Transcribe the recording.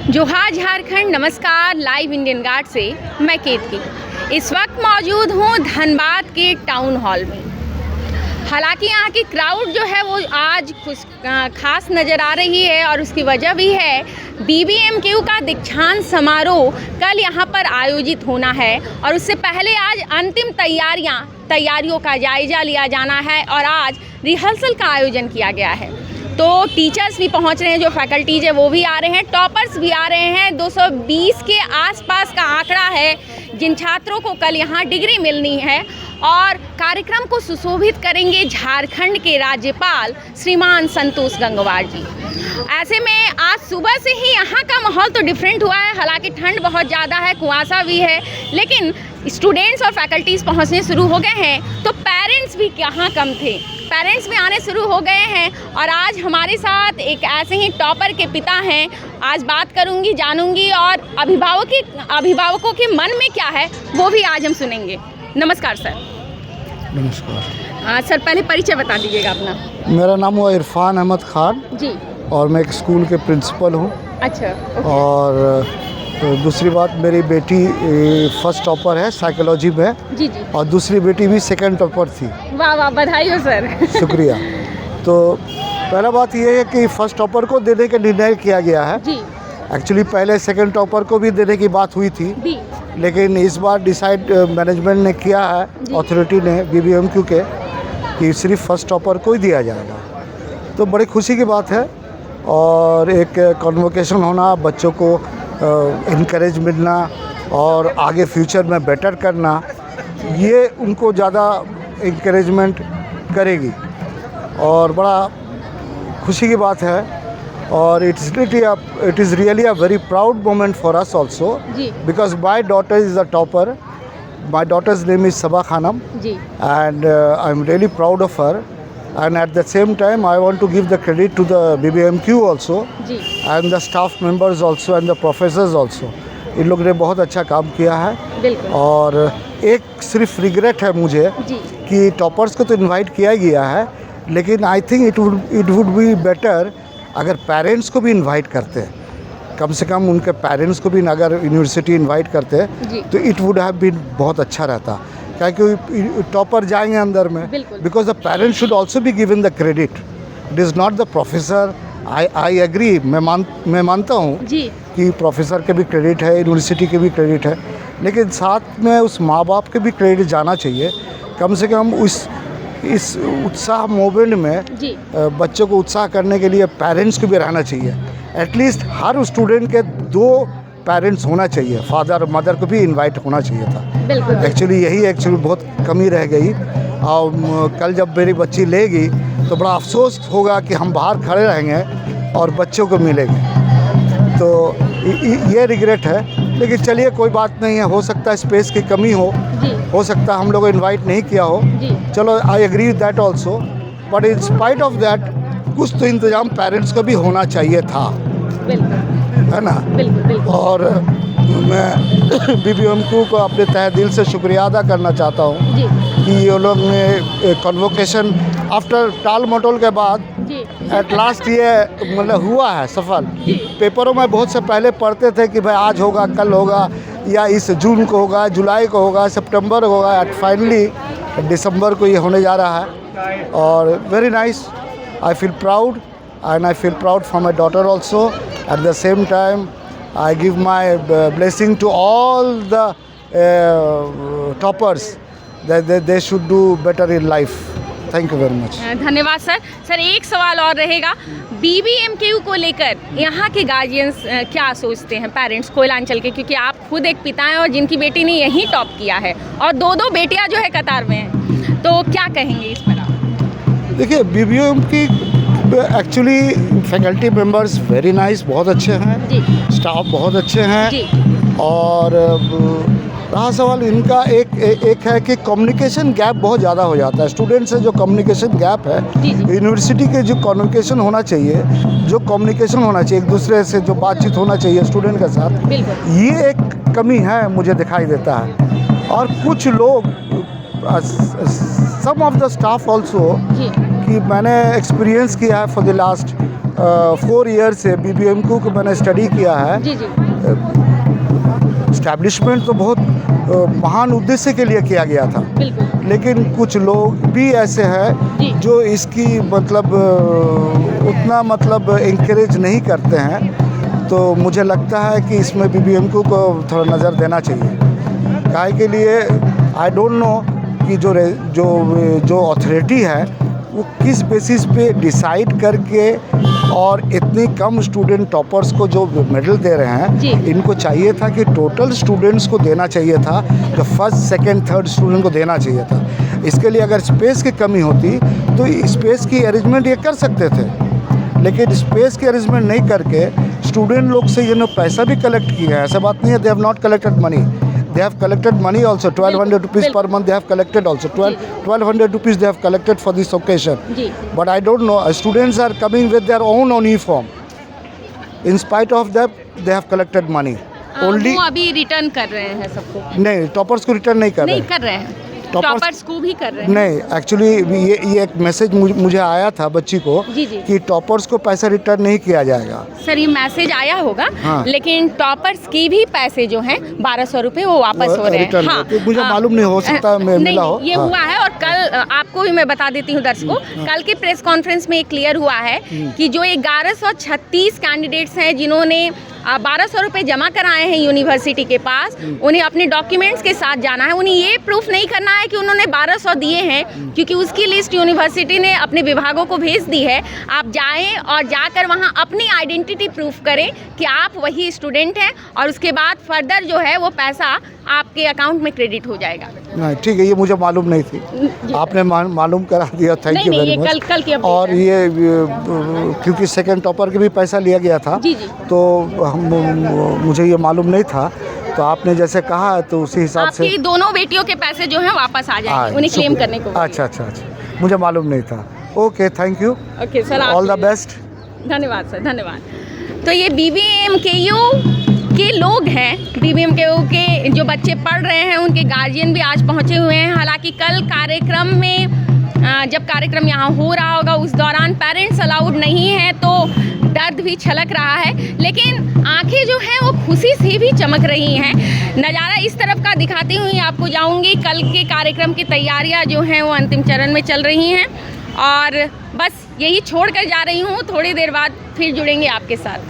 जोहार झारखंड, नमस्कार। Live Indian guard से मैं केतकी इस वक्त मौजूद हूँ धनबाद के टाउन हॉल में। हालांकि यहाँ की क्राउड जो है वो आज कुछ खास नज़र आ रही है और उसकी वजह भी है BBMKU का दीक्षांत समारोह कल यहाँ पर आयोजित होना है और उससे पहले आज अंतिम तैयारियों का जायज़ा लिया जाना है और आज रिहर्सल का आयोजन किया गया है। तो टीचर्स भी पहुंच रहे हैं, जो फैकल्टीज है वो भी आ रहे हैं, टॉपर्स भी आ रहे हैं। 220 के आसपास का आंकड़ा है जिन छात्रों को कल यहाँ डिग्री मिलनी है और कार्यक्रम को सुशोभित करेंगे झारखंड के राज्यपाल श्रीमान संतोष गंगवार जी। ऐसे में आज सुबह से ही यहाँ का माहौल तो डिफरेंट हुआ है। हालांकि ठंड बहुत ज़्यादा है, कुआसा भी है, लेकिन स्टूडेंट्स और फैकल्टीज़ पहुँचने शुरू हो गए हैं। तो पेरेंट्स भी कहाँ कम थे, पेरेंट्स भी आने शुरू हो गए हैं और आज हमारे साथ एक ऐसे ही टॉपर के पिता हैं। आज बात करूंगी, जानूंगी और अभिभावकों के मन में क्या है वो भी आज हम सुनेंगे। नमस्कार सर। नमस्कार सर, पहले परिचय बता दीजिएगा अपना। मेरा नाम हुआ इरफान अहमद खान जी और मैं एक स्कूल के प्रिंसिपल हूँ। अच्छा, ओके। और दूसरी बात, मेरी बेटी फर्स्ट टॉपर है साइकोलॉजी में। जी जी। और दूसरी बेटी भी सेकंड टॉपर थी। वाह वाह, बधाई हो सर। शुक्रिया। तो पहला बात यह है कि फर्स्ट टॉपर को देने का निर्णय किया गया है। जी। एक्चुअली पहले सेकंड टॉपर को भी देने की बात हुई थी, लेकिन इस बार डिसाइड मैनेजमेंट ने किया है, अथॉरिटी ने BBMKU के, कि सिर्फ फर्स्ट टॉपर को ही दिया जाएगा। तो बड़ी खुशी की बात है और एक कॉन्वोकेशन होना, बच्चों को इनकरेज मिलना और आगे फ्यूचर में बेटर करना, ये उनको ज़्यादा इनकरेजमेंट करेगी और बड़ा खुशी की बात है। और it is really a very proud moment for us also, because my daughter is a topper. My daughter's name is Sabah Khanam, and I'm really proud of her. And at the same time, I want to give the credit to the BBMKU also, and the staff members also, and the professors also. इन लोग ने बहुत अच्छा काम किया है। और एक सिर्फ रिग्रेट है मुझे कि टॉपर्स को तो इनवाइट किया गया है, लेकिन I think it would be better अगर पेरेंट्स को भी इनवाइट करते हैं। कम से कम उनके पेरेंट्स को भी अगर यूनिवर्सिटी इनवाइट करते तो इट वुड हैव बीन बहुत अच्छा रहता, क्योंकि टॉपर जाएंगे अंदर में, because the parents should also be given the credit. It is not the professor. I agree, मैं मानता हूँ कि प्रोफेसर के भी क्रेडिट है, यूनिवर्सिटी के भी क्रेडिट है, लेकिन साथ में उस माँ बाप के भी क्रेडिट जाना चाहिए। कम से कम इस उत्साह मूवमेंट में बच्चों को उत्साह करने के लिए पेरेंट्स को भी रहना चाहिए। एटलीस्ट हर स्टूडेंट के 2 पेरेंट्स होना चाहिए, फादर और मदर को भी इनवाइट होना चाहिए था। एक्चुअली बहुत कमी रह गई। और कल जब मेरी बच्ची लेगी तो बड़ा अफसोस होगा कि हम बाहर खड़े रहेंगे और बच्चों को मिलेंगे। तो ये रिग्रेट है, लेकिन चलिए कोई बात नहीं है। हो सकता है स्पेस की कमी हो सकता है हम लोग को इनवाइट नहीं किया हो। चलो, I agree with that also, but in spite of that कुछ तो इंतज़ाम पेरेंट्स को भी होना चाहिए था, है ना। और मैं BBMKU को अपने तहे दिल से शुक्रिया अदा करना चाहता हूँ कि ये लोग ने कन्वोकेशन आफ्टर टाल मटोल के बाद एट लास्ट ये मतलब हुआ है सफल। पेपरों में बहुत से पहले पढ़ते थे कि भाई आज होगा, कल होगा, या इस जून को होगा, जुलाई को होगा, सितंबर को होगा, एट फाइनली दिसंबर को ये होने जा रहा है। और very nice, I feel proud, and I feel proud for my daughter also. At the same time, I give my blessing to all the toppers that they should do better in life. Thank you very much. धन्यवाद sir. Sir, एक सवाल और रहेगा, BBMKU को लेकर यहाँ के guardians क्या सोचते हैं, पेरेंट्स कोयलांचल के, क्योंकि आप खुद एक पिता हैं और जिनकी बेटी ने यहीं टॉप किया है और 2 बेटियाँ जो है कतार में हैं, तो क्या कहेंगे इस पर आप? देखिए, BBMKU actually faculty members very nice, बहुत अच्छे हैं, स्टाफ बहुत अच्छे हैं। और रहा सवाल इनका एक है कि कम्युनिकेशन गैप बहुत ज़्यादा हो जाता है स्टूडेंट से। जो कम्युनिकेशन गैप है, यूनिवर्सिटी के जो कम्युनिकेशन होना चाहिए, एक दूसरे से जो बातचीत होना चाहिए स्टूडेंट के साथ, ये एक कमी है मुझे दिखाई देता है। और कुछ लोग, सम ऑफ द स्टाफ ऑल्सो, कि मैंने एक्सपीरियंस किया है फॉर द लास्ट 4 ईयर से BBMQ को मैंने स्टडी किया है। जी जी इस्टेब्लिशमेंट तो बहुत महान उद्देश्य के लिए किया गया था, बिल्कुल। लेकिन कुछ लोग भी ऐसे हैं जो इसकी मतलब उतना मतलब इंकरेज नहीं करते हैं। तो मुझे लगता है कि इसमें BBMQ को थोड़ा नज़र देना चाहिए। काहे के लिए आई डोंट नो कि जो अथॉरिटी है वो किस बेसिस पे डिसाइड करके और इतनी कम स्टूडेंट टॉपर्स को जो मेडल दे रहे हैं, इनको चाहिए था कि टोटल स्टूडेंट्स को देना चाहिए था, जो फर्स्ट सेकंड थर्ड स्टूडेंट को देना चाहिए था। इसके लिए अगर स्पेस की कमी होती तो स्पेस की अरेंजमेंट ये कर सकते थे, लेकिन स्पेस की अरेंजमेंट नहीं करके स्टूडेंट लोग से ये पैसा भी कलेक्ट किया है। ऐसा बात नहीं है they have not collected money, they have collected money also, 1200 rupees per month they have collected also, 1200 rupees they have collected for this occasion. But I don't know, students are coming with their own uniform. In spite of that they have collected money. Only वो अभी return कर रहे हैं सबको? नहीं, toppers को return नहीं कर रहे हैं। टॉपर्स को भी कर रहे हैं? नहीं, एक्चुअली ये एक मैसेज मुझे आया था बच्ची को कि टॉपर्स को पैसा रिटर्न नहीं किया जाएगा। सर ये मैसेज आया होगा, हाँ। लेकिन टॉपर्स की भी पैसे जो हैं 1200 रुपये वो वापस हो रहे हैं। हाँ, तो मुझे मालूम नहीं, हो सकता है मिला हो। ये हुआ है, और कल आपको भी मैं बता देती हूँ दर्शकों, कल की प्रेस कॉन्फ्रेंस में क्लियर हुआ है कि जो 1136 कैंडिडेट्स हैं जिन्होंने 1200 रुपये जमा कराए हैं यूनिवर्सिटी के पास, उन्हें अपने डॉक्यूमेंट्स के साथ जाना है। उन्हें ये प्रूफ नहीं करना है कि उन्होंने 1200 दिए हैं, क्योंकि उसकी लिस्ट यूनिवर्सिटी ने अपने विभागों को भेज दी है। आप जाएं और जाकर वहां अपनी आइडेंटिटी प्रूफ करें कि आप वही स्टूडेंट हैं, और उसके बाद फर्दर जो है वो पैसा आपके अकाउंट में क्रेडिट हो जाएगा। नहीं, ठीक है, ये मुझे मालूम नहीं थी, आपने मालूम करा दिया, थैंक यू वेरी मच। कल की और ये क्योंकि सेकंड टॉपर के भी पैसा लिया गया था, तो मुझे ये मालूम नहीं था, तो आपने जैसे कहा तो उसी हिसाब से आपकी दोनों बेटियों के पैसे जो हैं वापस आ जाएंगे, उन्हें क्लेम करने को। अच्छा, मुझे मालूम नहीं था। Okay, thank you. Okay sir, all the best. धन्यवाद सर, धन्यवाद। तो ये BBMKU के लोग हैं, BBMKU के जो बच्चे पढ़ रहे हैं उनके गार्जियन भी आज पहुंचे हुए हैं। हालांकि कल कार्यक्रम में जब कार्यक्रम यहाँ हो रहा होगा उस दौरान पेरेंट्स अलाउड नहीं है, तो दर्द भी छलक रहा है, लेकिन आंखें जो हैं वो खुशी से भी चमक रही हैं। नज़ारा इस तरफ का दिखाती हुई आपको जाऊंगी। कल के कार्यक्रम की तैयारियां जो हैं वो अंतिम चरण में चल रही हैं, और बस यही छोड़ कर जा रही हूँ। थोड़ी देर बाद फिर जुड़ेंगे आपके साथ।